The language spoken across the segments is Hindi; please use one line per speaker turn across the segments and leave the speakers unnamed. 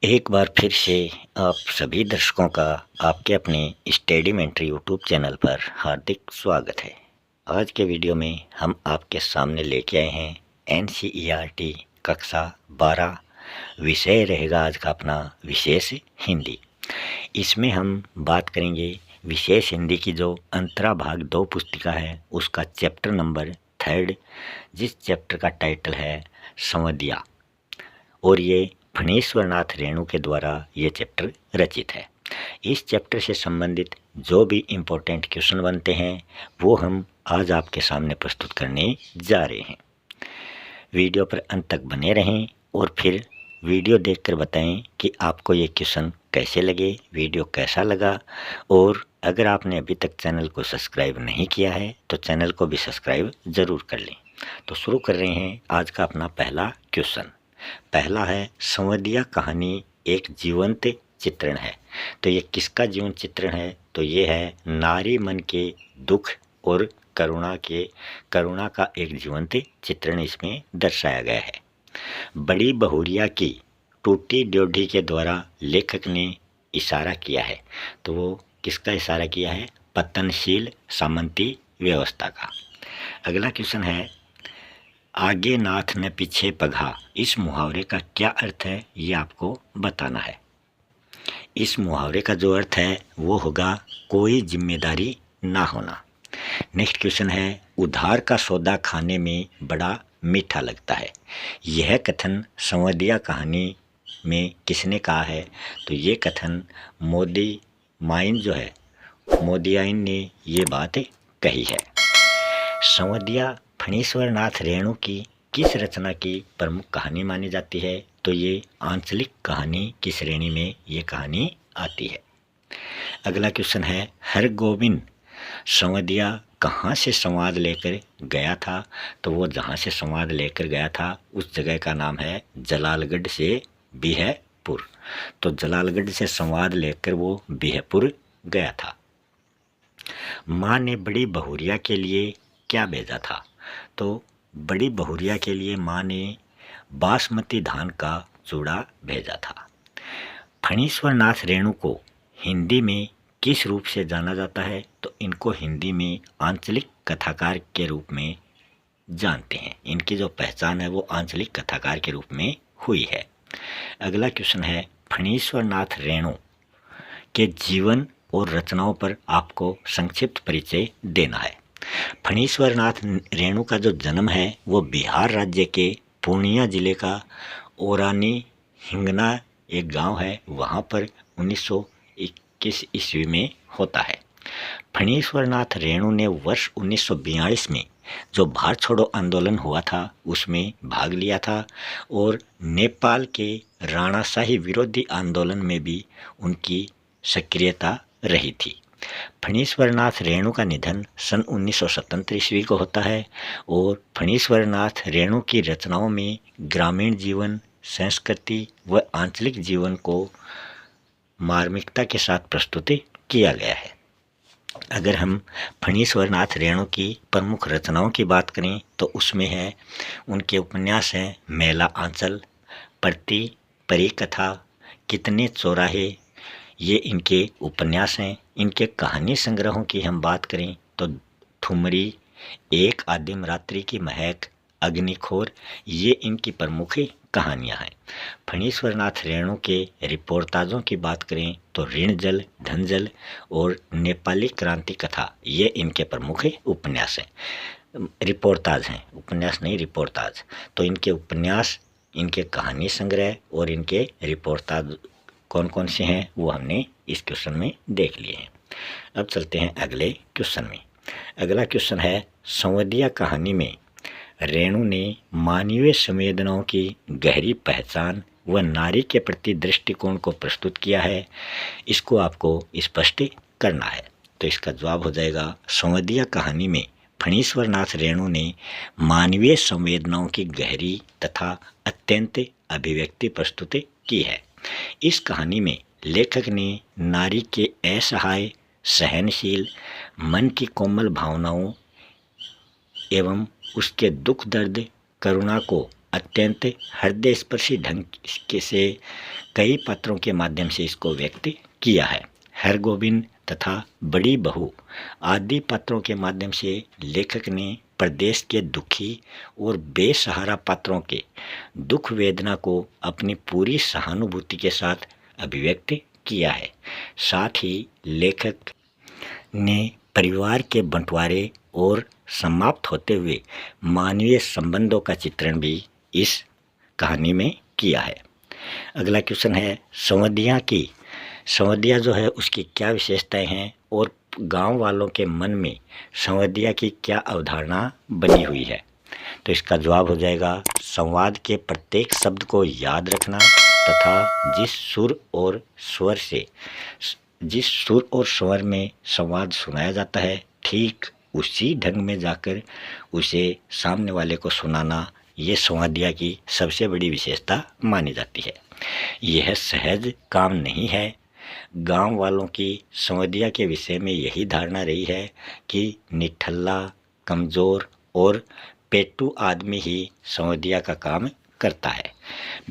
एक बार फिर से आप सभी दर्शकों का आपके अपने स्टडी मेंटरी यूट्यूब चैनल पर हार्दिक स्वागत है। आज के वीडियो में हम आपके सामने लेके आए हैं एनसीईआरटी कक्षा 12 विषय रहेगा आज का अपना विशेष हिंदी। इसमें हम बात करेंगे विशेष हिंदी की जो अंतरा भाग 2 पुस्तिका है उसका चैप्टर नंबर 3, जिस चैप्टर का टाइटल है संवदिया, और ये फणीश्वर नाथ रेणु के द्वारा ये चैप्टर रचित है। इस चैप्टर से संबंधित जो भी इम्पोर्टेंट क्वेश्चन बनते हैं वो हम आज आपके सामने प्रस्तुत करने जा रहे हैं। वीडियो पर अंत तक बने रहें और फिर वीडियो देखकर बताएं कि आपको ये क्वेश्चन कैसे लगे, वीडियो कैसा लगा। और अगर आपने अभी तक चैनल को सब्सक्राइब नहीं किया है तो चैनल को भी सब्सक्राइब ज़रूर कर लें। तो शुरू कर रहे हैं आज का अपना पहला क्वेश्चन। पहला है, संवदिया कहानी एक जीवंत चित्रण है। तो ये किसका जीवन चित्रण है? तो ये है नारी मन के दुख और करुणा का एक जीवंत चित्रण इसमें दर्शाया गया है। बड़ी बहुरिया की टूटी ड्योढ़ी के द्वारा लेखक ने इशारा किया है। तो वो किसका इशारा किया है? पतनशील सामंती व्यवस्था का। अगला क्वेश्चन है, आगे नाथ न पीछे पघा, इस मुहावरे का क्या अर्थ है ये आपको बताना है। इस मुहावरे का जो अर्थ है वो होगा कोई जिम्मेदारी ना होना। नेक्स्ट क्वेश्चन है, उधार का सौदा खाने में बड़ा मीठा लगता है। यह कथन संवदिया कहानी में किसने कहा है? तो ये कथन मोदियाइन ने ये बात कही है। संवदिया फणीश्वर नाथ रेणु की किस रचना की प्रमुख कहानी मानी जाती है? तो ये आंचलिक कहानी की श्रेणी में ये कहानी आती है। अगला क्वेश्चन है, हरगोविंद संवदिया कहाँ से संवाद लेकर गया था? तो वो जहाँ से संवाद लेकर गया था उस जगह का नाम है जलालगढ़ से बिहपुर। तो जलालगढ़ से संवाद लेकर वो बिहपुर गया था। माँ ने बड़ी बहुरिया के लिए क्या भेजा था? तो बड़ी बहुरिया के लिए माँ ने बासमती धान का चूड़ा भेजा था। फणीश्वर नाथ रेणु को हिंदी में किस रूप से जाना जाता है? तो इनको हिंदी में आंचलिक कथाकार के रूप में जानते हैं। इनकी जो पहचान है वो आंचलिक कथाकार के रूप में हुई है। अगला क्वेश्चन है, फणीश्वर नाथ रेणु के जीवन और रचनाओं पर आपको संक्षिप्त परिचय देना है। फणीश्वर नाथ रेणु का जो जन्म है वो बिहार राज्य के पूर्णिया जिले का ओरानी हिंगना एक गांव है, वहां पर 1921 ईस्वी में होता है। फणीश्वर नाथ रेणु ने वर्ष 1942 में जो भारत छोड़ो आंदोलन हुआ था उसमें भाग लिया था और नेपाल के राणाशाही विरोधी आंदोलन में भी उनकी सक्रियता रही थी। फणीश्वर नाथ रेणु का निधन सन 1977 ईस्वी को होता है और फणीश्वर नाथ रेणु की रचनाओं में ग्रामीण जीवन, संस्कृति व आंचलिक जीवन को मार्मिकता के साथ प्रस्तुत किया गया है। अगर हम फणीश्वर नाथ रेणु की प्रमुख रचनाओं की बात करें तो उसमें है उनके उपन्यास हैं मेला आंचल, परिकथा, कितने चौराहे, ये इनके उपन्यास हैं। इनके कहानी संग्रहों की हम बात करें तो ठुमरी, एक आदिम रात्रि की महक, अग्निखोर, ये इनकी प्रमुख कहानियां हैं। फणीश्वर नाथ रेणु के रिपोर्टाजों की बात करें तो ऋण जल, धन जल और नेपाली क्रांति कथा, ये इनके प्रमुख उपन्यास हैं। रिपोर्टाज हैं, उपन्यास नहीं रिपोर्टाज। तो इनके उपन्यास, इनके कहानी संग्रह और इनके रिपोर्टाज कौन कौन से हैं वो हमने इस क्वेश्चन में देख लिए हैं। अब चलते हैं अगले क्वेश्चन में। अगला क्वेश्चन है, संवदिया कहानी में रेणु ने मानवीय संवेदनाओं की गहरी पहचान व नारी के प्रति दृष्टिकोण को प्रस्तुत किया है। इसको आपको स्पष्ट करना है। तो इसका जवाब हो जाएगा, संवदिया कहानी में फणीश्वर नाथ रेणु ने मानवीय संवेदनाओं की गहरी तथा अत्यंत अभिव्यक्ति प्रस्तुत की है। इस कहानी में लेखक ने नारी के असहाय, सहनशील, मन की कोमल भावनाओं एवं उसके दुख दर्द, करुणा को अत्यंत हृदय स्पर्शी ढंग से कई पत्रों के माध्यम से इसको व्यक्त किया है। हरगोविंद तथा बड़ी बहू आदि पत्रों के माध्यम से लेखक ने प्रदेश के दुखी और बेसहारा पात्रों के दुख वेदना को अपनी पूरी सहानुभूति के साथ अभिव्यक्त किया है। साथ ही लेखक ने परिवार के बंटवारे और समाप्त होते हुए मानवीय संबंधों का चित्रण भी इस कहानी में किया है। अगला क्वेश्चन है संवदिया की। संवदिया जो है उसकी क्या विशेषताएं हैं और गांव वालों के मन में संवदिया की क्या अवधारणा बनी हुई है। तो इसका जवाब हो जाएगा संवाद के प्रत्येक शब्द को याद रखना तथा जिस सुर और स्वर में संवाद सुनाया जाता है ठीक उसी ढंग में जाकर उसे सामने वाले को सुनाना, ये संवादिया की सबसे बड़ी विशेषता मानी जाती है। यह सहज काम नहीं है। गांव वालों की संवदिया के विषय में यही धारणा रही है कि निठल्ला, कमज़ोर और पेटू आदमी ही संवदिया का काम करता है।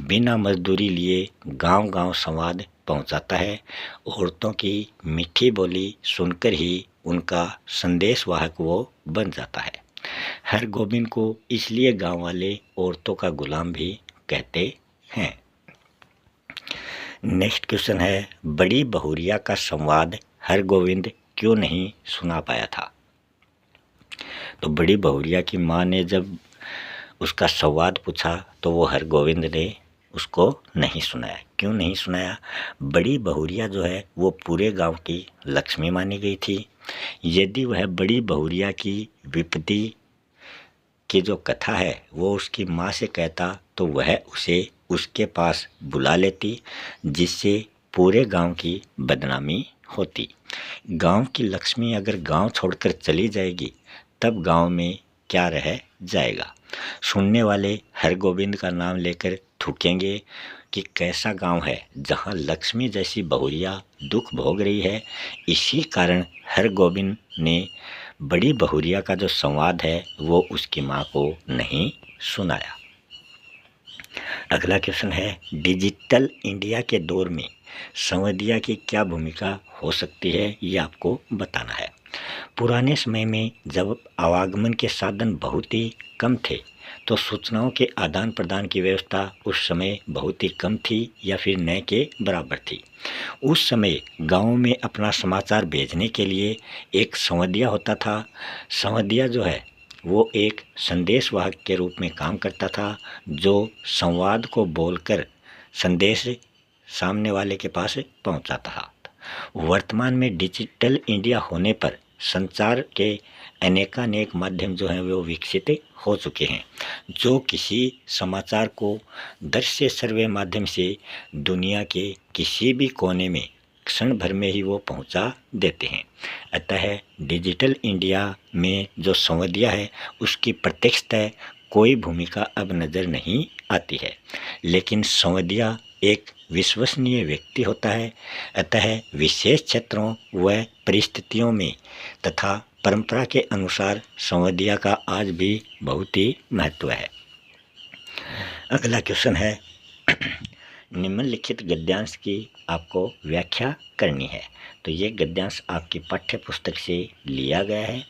बिना मजदूरी लिए गांव-गांव संवाद पहुंचाता है। औरतों की मीठी बोली सुनकर ही उनका संदेशवाहक वो बन जाता है। हरगोविंद को इसलिए गांव वाले औरतों का गुलाम भी कहते हैं। नेक्स्ट क्वेश्चन है बड़ी बहुरिया का संवाद हरगोविंद क्यों नहीं सुना पाया था। तो बड़ी बहुरिया की माँ ने जब उसका संवाद पूछा तो वो हरगोविंद ने उसको नहीं सुनाया। क्यों नहीं सुनाया? बड़ी बहुरिया जो है वो पूरे गांव की लक्ष्मी मानी गई थी। यदि वह बड़ी बहुरिया की विपत्ति की जो कथा है वो उसकी माँ से कहता तो वह उसे उसके पास बुला लेती, जिससे पूरे गांव की बदनामी होती। गांव की लक्ष्मी अगर गांव छोड़कर चली जाएगी तब गांव में क्या रह जाएगा। सुनने वाले हरगोविंद का नाम लेकर थूकेंगे कि कैसा गांव है जहां लक्ष्मी जैसी बहुरिया दुख भोग रही है। इसी कारण हरगोविंद ने बड़ी बहुरिया का जो संवाद है वो उसकी माँ को नहीं सुनाया। अगला क्वेश्चन है डिजिटल इंडिया के दौर में संवदिया की क्या भूमिका हो सकती है, ये आपको बताना है। पुराने समय में जब आवागमन के साधन बहुत ही कम थे तो सूचनाओं के आदान प्रदान की व्यवस्था उस समय बहुत ही कम थी या फिर न के बराबर थी। उस समय गांव में अपना समाचार भेजने के लिए एक संवदिया होता था। संवदिया जो है वो एक संदेशवाहक के रूप में काम करता था, जो संवाद को बोलकर संदेश सामने वाले के पास पहुंचाता था। वर्तमान में डिजिटल इंडिया होने पर संचार के अनेकानेक माध्यम जो हैं वो विकसित हो चुके हैं, जो किसी समाचार को दृश्य सर्वे माध्यम से दुनिया के किसी भी कोने में क्षण भर में ही वो पहुंचा देते हैं। अतः डिजिटल इंडिया में जो संवदिया है उसकी प्रत्यक्षतः कोई भूमिका अब नज़र नहीं आती है, लेकिन संवदिया एक विश्वसनीय व्यक्ति होता है। अतः विशेष क्षेत्रों व परिस्थितियों में तथा परंपरा के अनुसार संवदिया का आज भी बहुत ही महत्व है। अगला क्वेश्चन है निम्नलिखित गद्यांश की आपको व्याख्या करनी है। तो ये गद्यांश आपकी पाठ्य पुस्तक से लिया गया है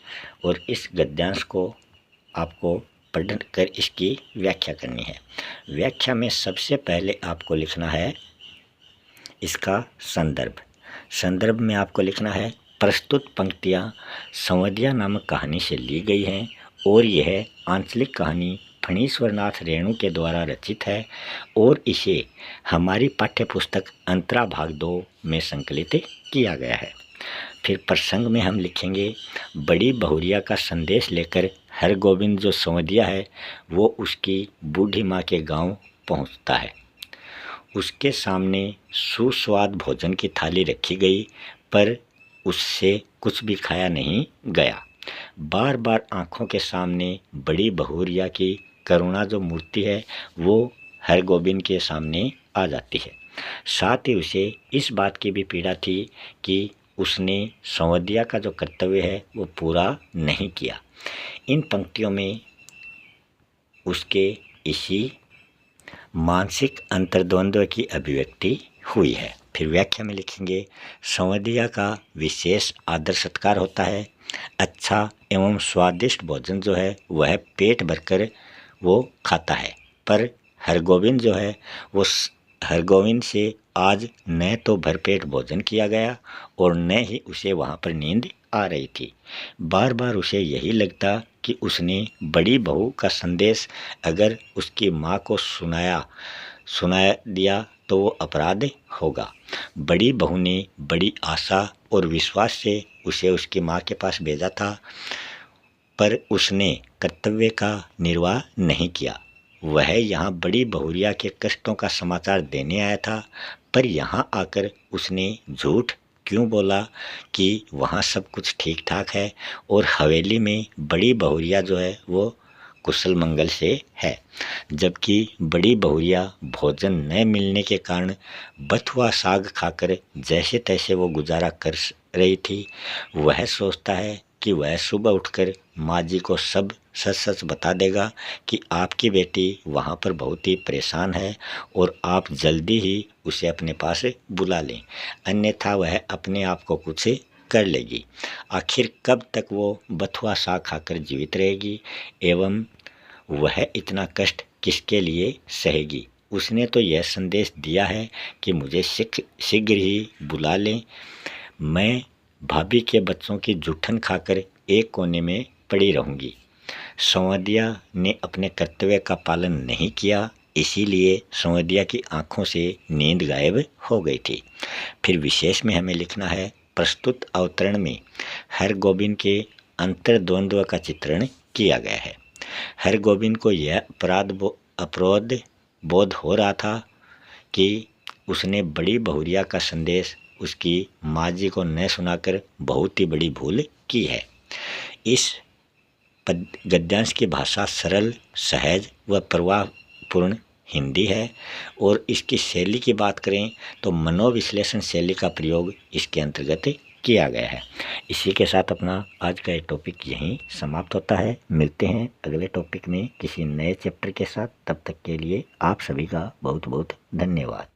और इस गद्यांश को आपको पढ़ कर इसकी व्याख्या करनी है। व्याख्या में सबसे पहले आपको लिखना है इसका संदर्भ। संदर्भ में आपको लिखना है प्रस्तुत पंक्तियाँ संवदिया नामक कहानी से ली गई हैं और यह आंचलिक कहानी फणीश्वर नाथ रेणु के द्वारा रचित है और इसे हमारी पाठ्य पुस्तक अंतरा भाग 2 में संकलित किया गया है। फिर प्रसंग में हम लिखेंगे बड़ी बहुरिया का संदेश लेकर हरगोविंद जो संवदिया है वो उसकी बूढ़ी माँ के गांव पहुंचता है। उसके सामने सुस्वाद भोजन की थाली रखी गई पर उससे कुछ भी खाया नहीं गया। बार बार आँखों के सामने बड़ी बहुरिया की करुणा जो मूर्ति है वो हरगोविंद के सामने आ जाती है। साथ ही उसे इस बात की भी पीड़ा थी कि उसने संवदिया का जो कर्तव्य है वो पूरा नहीं किया। इन पंक्तियों में उसके इसी मानसिक अंतर्द्वंद्व की अभिव्यक्ति हुई है। फिर व्याख्या में लिखेंगे, संवदिया का विशेष आदर सत्कार होता है। अच्छा एवं स्वादिष्ट भोजन जो है वह पेट भरकर वो खाता है, पर हरगोविंद जो है वो हरगोविंद से आज न तो भरपेट भोजन किया गया और न ही उसे वहाँ पर नींद आ रही थी। बार बार उसे यही लगता कि उसने बड़ी बहू का संदेश अगर उसकी माँ को सुना दिया तो वो अपराध होगा। बड़ी बहू ने बड़ी आशा और विश्वास से उसे उसकी माँ के पास भेजा था, पर उसने कर्तव्य का निर्वाह नहीं किया। वह यहाँ बड़ी बहुरिया के कष्टों का समाचार देने आया था, पर यहाँ आकर उसने झूठ क्यों बोला कि वहाँ सब कुछ ठीक ठाक है और हवेली में बड़ी बहुरिया जो है वो कुशल मंगल से है, जबकि बड़ी बहुरिया भोजन न मिलने के कारण बथुआ साग खाकर जैसे तैसे वो गुजारा कर रही थी। वह सोचता है कि वह सुबह उठकर माँ जी को सब सच सच बता देगा कि आपकी बेटी वहाँ पर बहुत ही परेशान है और आप जल्दी ही उसे अपने पास बुला लें, अन्यथा वह अपने आप को कुछ कर लेगी। आखिर कब तक वो बथुआ साग खाकर जीवित रहेगी एवं वह इतना कष्ट किसके लिए सहेगी। उसने तो यह संदेश दिया है कि मुझे शीघ्र ही बुला लें, मैं भाभी के बच्चों की जूठन खाकर एक कोने में पड़ी रहूंगी। संवदिया ने अपने कर्तव्य का पालन नहीं किया, इसीलिए संवदिया की आंखों से नींद गायब हो गई थी। फिर विशेष में हमें लिखना है, प्रस्तुत अवतरण में हरगोविंद के अंतर्द्वंद्व का चित्रण किया गया है। हरगोविंद को यह अपराध बोध हो रहा था कि उसने बड़ी बहुरिया का संदेश उसकी माँ जी को न सुनाकर बहुत ही बड़ी भूल की है। इस गद्यांश की भाषा सरल, सहज व प्रवाहपूर्ण हिंदी है और इसकी शैली की बात करें तो मनोविश्लेषण शैली का प्रयोग इसके अंतर्गत किया गया है। इसी के साथ अपना आज का ये टॉपिक यहीं समाप्त होता है। मिलते हैं अगले टॉपिक में किसी नए चैप्टर के साथ। तब तक के लिए आप सभी का बहुत बहुत धन्यवाद।